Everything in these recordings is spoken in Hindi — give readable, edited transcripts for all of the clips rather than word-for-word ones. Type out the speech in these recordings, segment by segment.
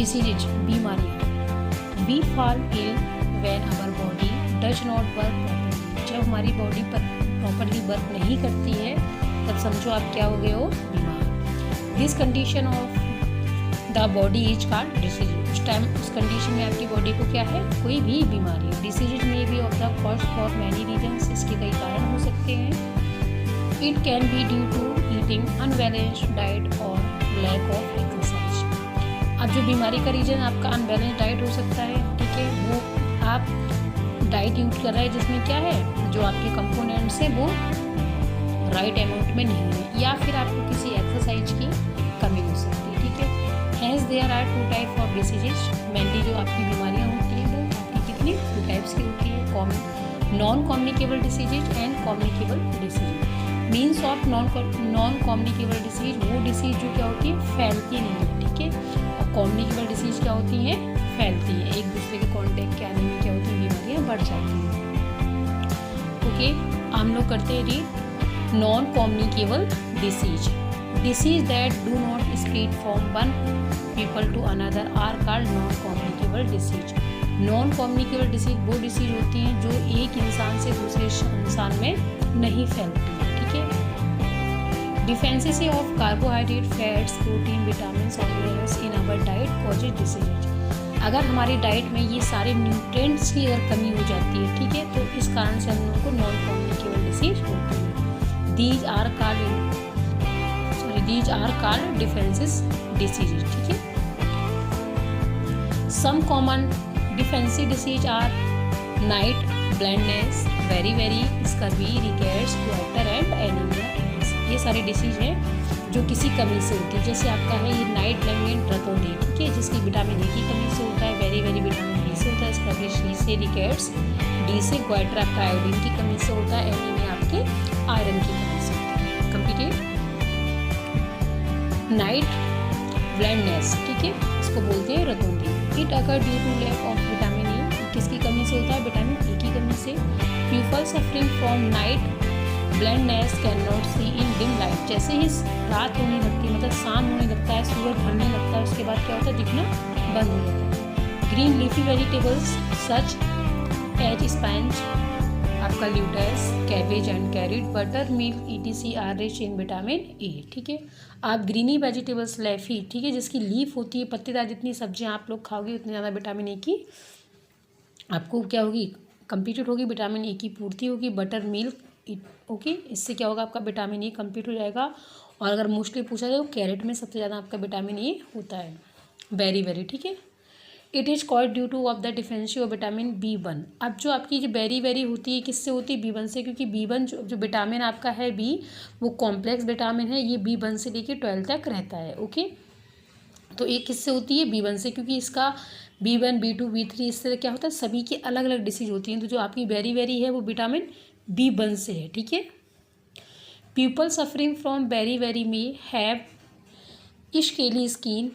डिसीजेज बीमारियाँ। We fall ill when our body does not work properly. जब हमारी बॉडी पर प्रॉपर्ली वर्क नहीं करती है तब समझो आप क्या हो गए हो, बीमार। This condition of the body is called disease. उस टाइम उस कंडीशन में आपकी बॉडी को क्या है, कोई भी बीमारी। डिसीज में भी of the cause for many reasons, इसके कई कारण हो सकते हैं। It can be due to eating unbalanced diet और लैक ऑफ एक्सरसाइज। अब जो बीमारी का रीजन आपका अनबैलेंस डाइट हो सकता है, ठीक है, वो आप डाइट यूज कर रहे हैं जिसमें क्या है, जो आपके कंपोनेंट्स है वो राइट अमाउंट में नहीं है, या फिर आपको किसी एक्सरसाइज की कमी हो सकती है, ठीक है। Hence there are two type of diseases. Mainly जो आपकी बीमारियाँ होती हैं वो आपकी कितनी टू टाइप्स की होती है, non communicable diseases and communicable disease. Means of non communicable disease वो डिसीज जो क्या होती है, फैलती नहीं है, ठीक है। और कम्युनिकेबल डिसीज क्या होती हैं, फैलती हैं, एक दूसरे के कॉन्टेक्ट के आने में क्या होती है, बीमारियाँ बढ़ जाती हैं। ओके, हम लोग करते हैं read non communicable disease. Disease that do not spread from one people to another are called non communicable disease. Non communicable disease वो डिसीज होती हैं जो एक इंसान से दूसरे इंसान में नहीं फैलती है, ठीक है। Deficiency of carbohydrate, fats, protein, vitamin और minerals in our diet causes disease. अगर हमारी डाइट में ये सारे न्यूट्रिएंट्स की अगर कमी हो जाती है, ठीक है, तो इस कारण से हम लोगों को नॉन कम्युनिकेबल डिसीज होती है। These are called deficiency disease, ठीक है। Some common deficiency disease are night blindness, वेरी scurvy, rickets, kwashiorkor and anaemia. ये सारी डिसीज हैं जो किसी कमी से होती है। जैसे आपका है ये नाइट ब्लाइंडनेस रतौंधी, ठीक है, जिसकी विटामिन ए की कमी से होता है, वेरी विटामिन बी से होता है, स्कर्वी सी से, रिकेट्स डी से, क्वार्टर आपका आयोडीन की कमी से होता है, एनीमिया आपके आयरन की कमी से होता है। कंप्लीट नाइट ब्लाइंडनेस, ठीक है, इसको बोलते हैं रतौंधी। It occur due to lack of vitamin a, किसकी कमी से होता है, विटामिन ए की कमी से। People suffering from night blindness can not see in dim light. जैसे ही रात होने लगती है, मतलब शाम होने लगता है, सूरज ढलने लगता है, उसके बाद क्या होता है, दिखना बंद हो जाता है। Green leafy vegetables such as spinach, आपका lettuce, cabbage and carrot, butter milk ETC are rich in vitamin a, ठीक है। आप ग्रीनी वेजिटेबल्स लेफी, ठीक है, जिसकी लीफ होती है, पत्तेदार जितनी सब्जियां आप लोग खाओगे उतनी ज़्यादा विटामिन ए की आपको क्या होगी, कंप्लीट होगी, विटामिन ए की पूर्ति होगी। बटर मिल्क, ओके, इससे क्या होगा, आपका विटामिन ए कंप्लीट हो जाएगा। और अगर मोस्टली पूछा जाए तो कैरेट में सबसे ज़्यादा आपका विटामिन ए होता है, वेरी, ठीक है। It is called due to of the deficiency of vitamin B1। अब जो आपकी जो वेरी होती है, किससे होती है, B1 से, क्योंकि B1 जो विटामिन आपका है B, वो कॉम्प्लेक्स विटामिन है, ये B1 से लेकर 12 तक रहता है, ओके। तो ये किससे होती है, B1 से, क्योंकि इसका B1, B2, B3 इससे क्या होता है, सभी की अलग अलग डिसीज होती हैं। तो जो आपकी वेरी है वो विटामिन B1 से है, ठीक है। पीपल सफरिंग फ्रॉम वेरी में have scaly skin,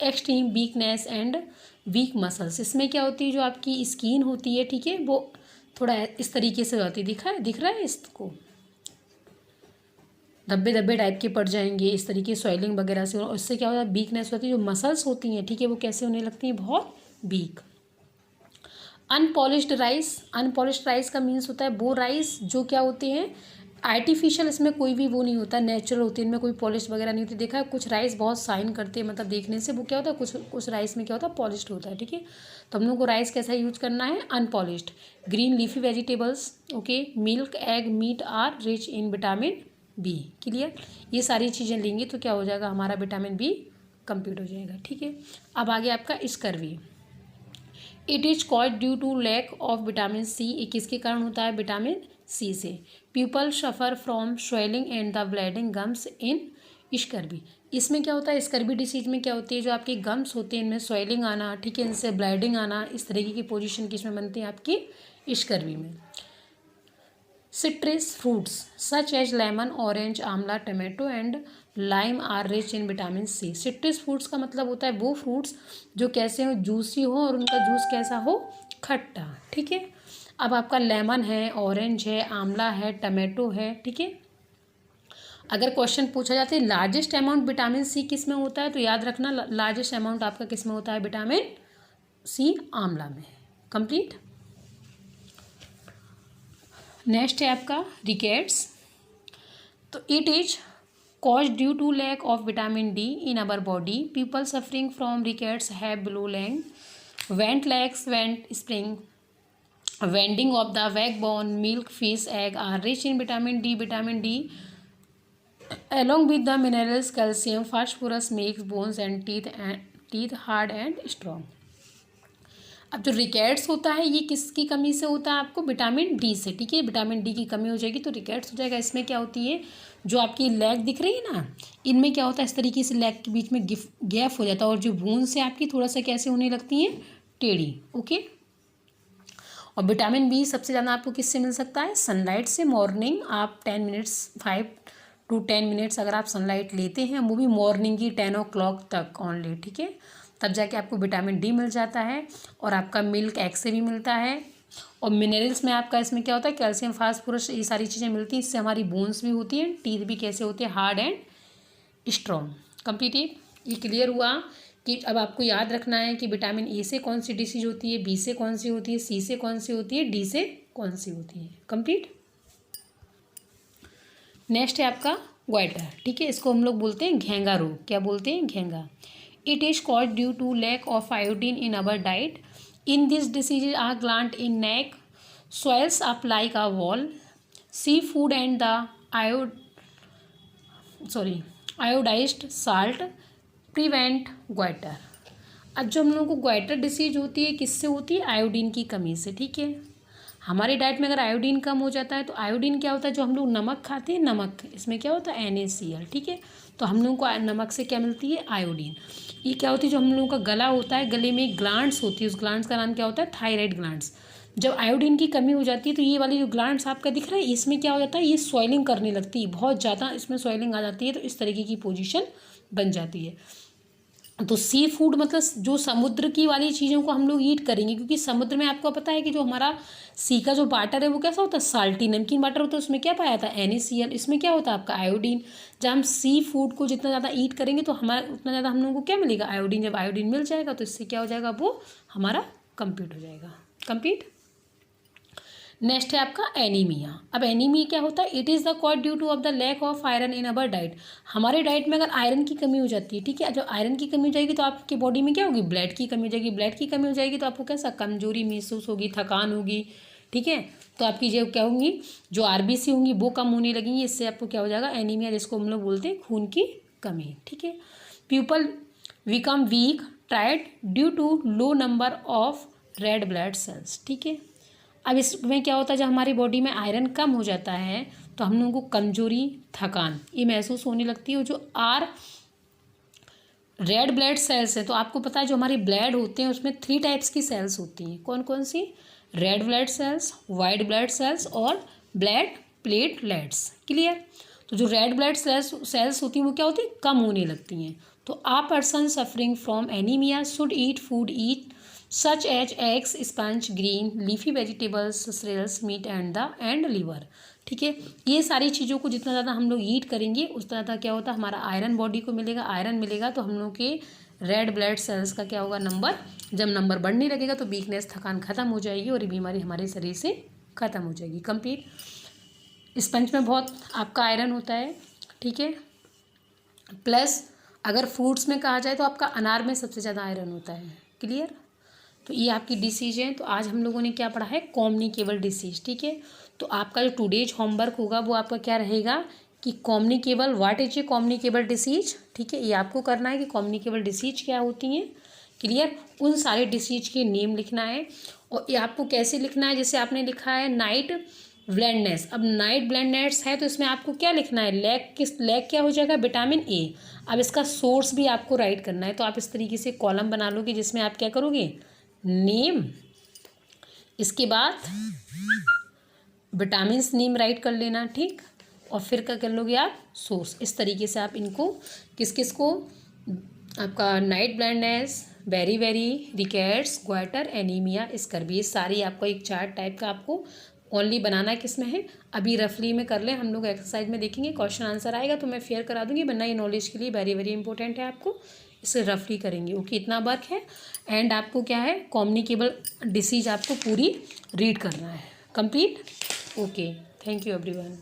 extreme weakness and week muscles. इसमें क्या होती है, जो आपकी स्किन होती है, ठीक है, वो थोड़ा इस तरीके से होती है, दिख रहा है इसको, धब्बे टाइप के पड़ जाएंगे इस तरीके, सॉइलिंग वगैरह से, और इससे क्या होता है, वीकनेस होती है। जो मसल्स होती हैं, ठीक है, वो कैसे होने लगती हैं, बहुत वीक। अनपॉलिश्ड राइस का मीन्स होता है वो राइस जो क्या होते हैं, आर्टिफिशियल, इसमें कोई भी वो नहीं होता, नेचुरल होती है, इनमें कोई पॉलिश वगैरह नहीं होती। देखा है कुछ राइस बहुत शाइन करते हैं, मतलब देखने से वो क्या होता है, कुछ राइस में क्या होता है, पॉलिश्ड होता है, ठीक है। तो हम लोग को राइस कैसा यूज करना है, unpolished. Green leafy vegetables, okay, milk, egg, meat are rich in vitamin B, clear. ये सारी चीज़ें लेंगे तो क्या हो जाएगा, हमारा विटामिन B कंप्लीट हो जाएगा, ठीक है। अब आगे आपका scurvy. It is called due to lack of vitamin C। ये किसके कारण होता है, विटामिन C से। People suffer from swelling and the bleeding gums in scurvy. इसमें क्या होता है, स्कर्वी डिसीज में क्या होती है, जो आपके गम्स होते हैं इनमें स्वेलिंग आना, ठीक है, इनसे ब्लीडिंग आना, इस तरीके की पोजीशन किसमें बनती है, आपकी स्कर्वी में। Citrus fruits such as lemon, orange, amla, tomato and lime are rich in vitamin C। Citrus fruits का मतलब होता है वो फ्रूट्स जो कैसे हो, जूसी हो, और उनका जूस कैसा हो, खट्टा, ठीक है। अब आपका लेमन है, ऑरेंज है, आंवला है, टमाटो है, ठीक है। अगर क्वेश्चन पूछा जाता है लार्जेस्ट अमाउंट विटामिन सी किस में होता है, तो याद रखना लार्जेस्ट अमाउंट आपका किस में होता है, विटामिन सी आंवला में। कंप्लीट। नेक्स्ट है आपका रिकेट्स। तो it is caused due to lack of vitamin D in our body. People suffering from rickets have blue lung, vent legs, vent spring, bending of the backbone. Milk, fish, egg are rich in vitamin D. Vitamin D, along with the minerals calcium, phosphorus, makes bones and teeth hard and strong. अब जो रिकेट्स होता है ये किसकी कमी से होता है, आपको विटामिन डी से। ठीक है, विटामिन डी की कमी हो जाएगी तो रिकेट्स हो जाएगा। इसमें क्या होती है, जो आपकी लेग दिख रही है ना, इनमें क्या होता है, इस तरीके से लेग के बीच में गैप हो जाता है और जो बोन्स से आपकी थोड़ा सा कैसे होने लगती हैं, टेढ़ी। ओके। और विटामिन बी सबसे ज़्यादा आपको किससे मिल सकता है, सनलाइट से। मॉर्निंग आप 10 मिनट्स 5 to 10 मिनट्स अगर आप सनलाइट लेते हैं, वो भी मॉर्निंग की 10 o'clock तक ओनली। ठीक है, तब जाके आपको विटामिन डी मिल जाता है। और आपका मिल्क एग से भी मिलता है। और मिनरल्स में आपका इसमें क्या होता है, कैल्शियम, फास्फोरस, ये सारी चीज़ें मिलती हैं। इससे हमारी बोन्स भी होती हैं, टीथ भी कैसे होते हैं, हार्ड एंड स्ट्रॉन्ग। कंप्लीटेड। ये क्लियर हुआ कि अब आपको याद रखना है कि विटामिन ए से कौन सी डिसीज होती है, बी से कौन सी होती है, सी से कौन सी होती है, डी से कौन सी होती है। कंप्लीट। नेक्स्ट है आपका ग्वाइटर। ठीक है, इसको हम लोग बोलते हैं घेंगा रोग। क्या बोलते हैं, घेंगा। It is caused due to lack of iodine in our diet. In this disease, a gland in neck swells up like a wall. Seafood and the iodized salt prevent goiter. अब जो हम लोगों को ग्वाइटर डिसीज होती है किससे होती है, आयोडीन की कमी से। ठीक है, हमारे डाइट में अगर आयोडीन कम हो जाता है तो आयोडीन क्या होता है, जो हम लोग नमक खाते हैं, नमक इसमें क्या होता है, NaCl। ठीक है, तो हम लोगों को नमक से क्या मिलती है, आयोडीन। ये क्या होती है, जो हम लोगों का गला होता है, गले में ग्लैंड्स होती है, उस ग्लैंड्स का नाम क्या होता है, थायराइड ग्लैंड्स। जब आयोडीन की कमी हो जाती है तो ये वाली जो ग्लैंड्स आपका दिख रहा है, इसमें क्या हो जाता है, ये स्वेलिंग करने लगती है, बहुत ज़्यादा इसमें स्वेलिंग आ जाती है। तो इस तरीके की पोजीशन बन जाती है। तो सी फूड मतलब जो समुद्र की वाली चीज़ों को हम लोग ईट करेंगे, क्योंकि समुद्र में आपको पता है कि जो हमारा सी का जो वाटर है वो कैसा होता है, साल्टी नमकीन वाटर होता है। उसमें क्या पाया जाता है, NaCl। इसमें क्या होता है आपका आयोडीन। जब हम सी फूड को जितना ज़्यादा ईट करेंगे तो हमारा उतना ज़्यादा हम लोगों को क्या मिलेगा, आयोडीन। जब आयोडीन मिल जाएगा तो इससे क्या हो जाएगा, वो हमारा कंप्लीट हो जाएगा। कंप्लीट। नेक्स्ट है आपका एनीमिया। अब एनीमिया क्या होता है, it is the cause due to of the lack of iron in our diet. हमारे डाइट में अगर आयरन की कमी हो जाती है, ठीक है, जब आयरन की कमी हो जाएगी तो आपकी बॉडी में क्या होगी, ब्लड की कमी हो जाएगी। ब्लड की कमी हो जाएगी तो आपको कैसा, कमजोरी महसूस होगी, थकान होगी। ठीक है, तो आपकी जो क्या होंगी, जो RBC होंगी वो कम होने लगेंगी। इससे आपको क्या हो जाएगा, एनीमिया, जिसको हम लोग बोलते हैं खून की कमी। ठीक है, people become weak tired due to low number of red blood cells. ठीक है, अब इसमें क्या होता है, जब हमारी बॉडी में आयरन कम हो जाता है तो हम लोगों को कमजोरी, थकान ये महसूस होने लगती है। जो रेड ब्लड सेल्स है, तो आपको पता है जो हमारे ब्लड होते हैं उसमें 3 टाइप्स की सेल्स होती हैं। कौन कौन सी, red blood cells, white blood cells और ब्लड प्लेटलेट्स। क्लियर। तो जो रेड ब्लड सेल्स होती हैं वो क्या होती है, कम होने लगती हैं। तो आ person suffering from anaemia should eat food such as eggs, sponge, green leafy vegetables, cereals, meat and liver। ठीक है, ये सारी चीज़ों को जितना ज़्यादा हम लोग ईट करेंगे उतना ज़्यादा क्या होता है, हमारा आयरन बॉडी को मिलेगा। आयरन मिलेगा तो हम लोग के रेड ब्लड सेल्स का क्या होगा, नंबर। जब नंबर बढ़ने लगेगा तो वीकनेस, थकान खत्म हो जाएगी और ये बीमारी हमारे शरीर से ख़त्म हो जाएगी। कंप्लीट। स्पंज में बहुत आपका आयरन होता है। ठीक है, प्लस अगर फ्रूट्स में कहा जाए तो आपका अनार में सबसे ज़्यादा आयरन होता है। क्लियर। तो ये आपकी डिसीज है। तो आज हम लोगों ने क्या पढ़ा है, कॉम्युनिकेबल डिसीज। ठीक है, तो आपका जो टुडेज होमवर्क होगा वो आपका क्या रहेगा कि communicable, what is a communicable disease. ठीक है, ये आपको करना है कि कॉम्युनिकेबल डिसीज क्या होती हैं। क्लियर। उन सारे डिसीज के नेम लिखना है। और ये आपको कैसे लिखना है, जैसे आपने लिखा है नाइट ब्लाइंडनेस। अब नाइट ब्लाइंडनेस है तो इसमें आपको क्या लिखना है, लैक क्या हो जाएगा, विटामिन ए। अब इसका सोर्स भी आपको राइट करना है। तो आप इस तरीके से कॉलम बना लोगे जिसमें आप क्या करोगे, नेम, इसके बाद विटामिन नेम राइट कर लेना। ठीक, और फिर क्या कर लोगे आप, सोर्स। इस तरीके से आप इनको किस किस को, आपका night blindness, very rickets, goitre, anaemia, scurvy, ये सारी आपको एक चार्ट टाइप का आपको ओनली बनाना किस में है, अभी रफली में कर लें, हम लोग एक्सरसाइज में देखेंगे, क्वेश्चन आंसर आएगा तो मैं शेयर करा दूंगी, वरना ये नॉलेज के लिए वेरी वेरी इंपॉर्टेंट है, आपको इसे रफली करेंगे। ओके, इतना वर्क है। एंड आपको क्या है, कम्युनिकेबल डिसीज आपको पूरी रीड करना है, complete. Okay, thank you everyone.